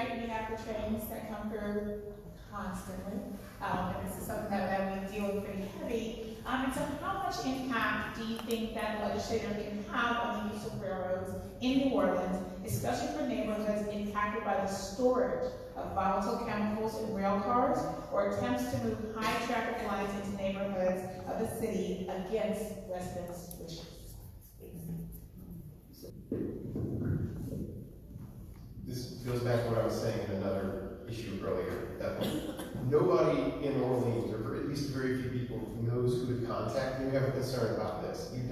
right, we have the trains that come through constantly, and this is something that we deal with pretty heavy. And so how much impact do you think that the legislature can have on the use of railroads in New Orleans, especially for neighborhoods impacted by the storage of volatile chemicals in rail cars, or attempts to move high traffic lines into neighborhoods of the city against residents' wishes? This goes back to what I was saying in another issue earlier, that nobody in Orleans, or at least very few people, knows who to contact when you have a concern about this. You